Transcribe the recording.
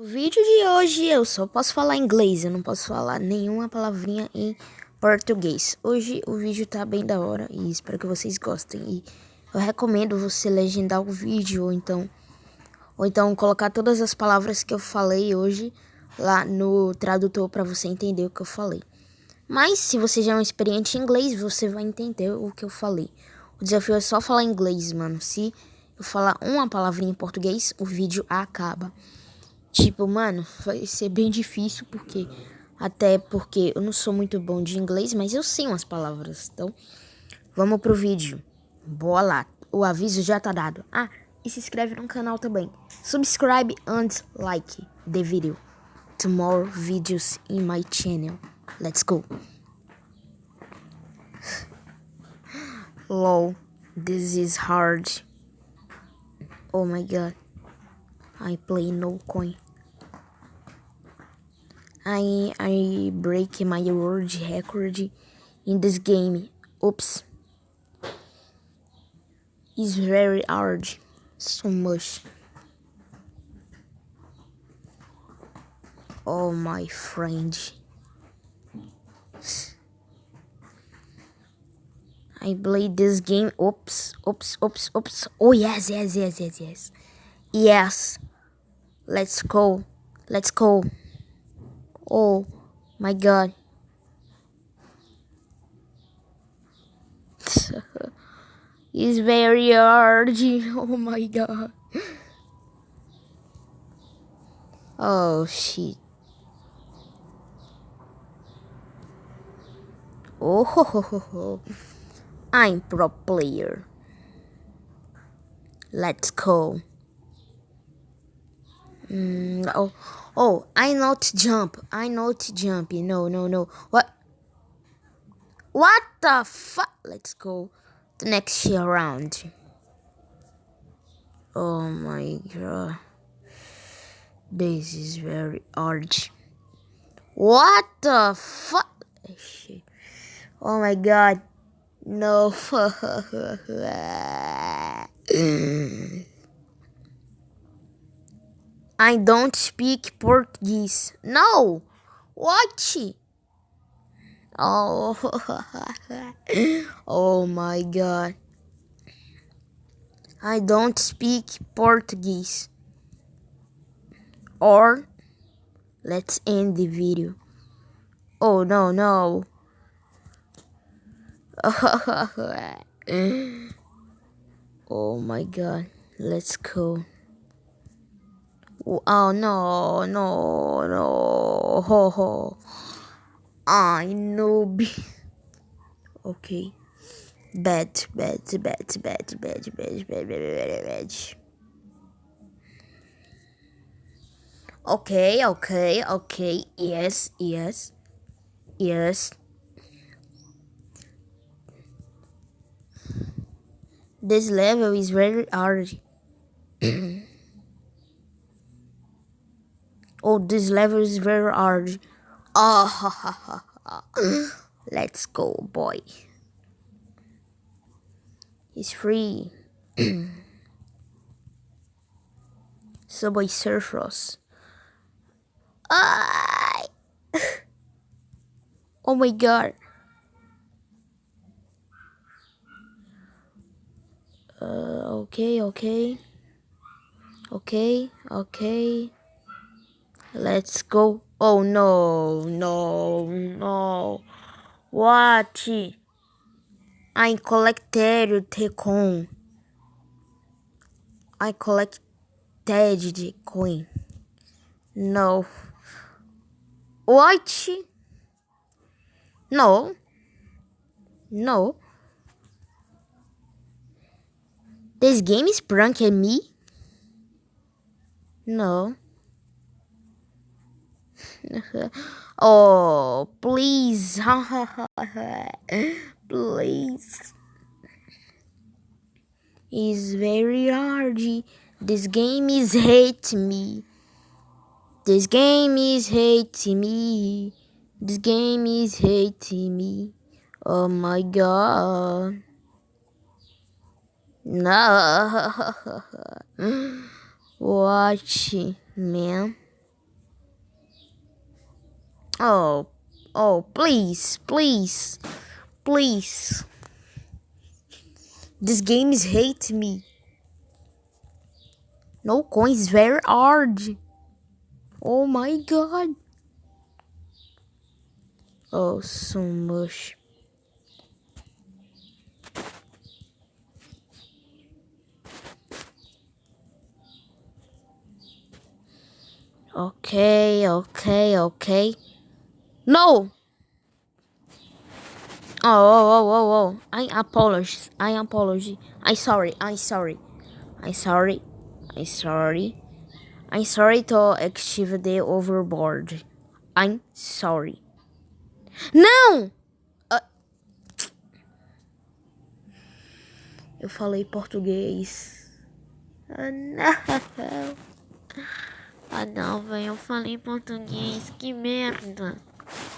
Vídeo de hoje eu só posso falar inglês, eu não posso falar nenhuma palavrinha em português. Hoje o vídeo tá bem da hora e espero que vocês gostem. E eu recomendo você legendar o vídeo ou então colocar todas as palavras que eu falei hoje lá no tradutor para você entender o que eu falei. Mas se você já é um experiente em inglês, você vai entender o que eu falei. O desafio é só falar inglês, mano. Se eu falar uma palavrinha em português, o vídeo acaba. Tipo, mano, vai ser bem difícil até porque eu não sou muito bom de inglês, mas eu sei umas palavras. Então, vamos pro vídeo. Boa lá. O aviso já tá dado. Ah, e se inscreve no canal também. Subscribe and like the video. To more videos in my channel. Let's go. Lol, this is hard. Oh my god. I play no coin. I break my world record in this game. Oops. It's very hard. So much. Oh my friend. I played this game. Oops. Oh yes. Yes. Let's go. Oh my god. It's very hard. Oh my god. Oh shit. Oh, I'm pro player. Let's go. Oh, I know to jump. No. What the fuck? Let's go the next round. Oh my god. This is very hard. What the fuck? Shit. Oh my god. No. I don't speak Portuguese. No. What? Oh. Oh my god. I don't speak Portuguese. Or let's end the video. Oh no. Oh my god. Let's go. Oh no. Ho. I know. Okay. Bad. Okay. Yes. This level is very hard. Oh, this level is very hard. Oh, let's go, boy. It's free. Subway Surfers. Oh my god. Okay. Let's go. Oh no. What? I collected the coin. I collected the coin. No. What? No. This game is pranking me? No. Oh, please. Please. It's very hard. This game is hating me. Oh my god. No. Watch, man. Oh, oh, please, please, please. This game is hate me. No coins, very hard. Oh my god. Oh, so much. Okay, okay, okay. No! Oh. I apologize. I apologize. I sorry. I sorry. I sorry. I sorry. I'm sorry to active the overboard. I'm sorry. Não! Eu falei português. Ah, não. Ah, não, velho. Eu falei português. Que merda.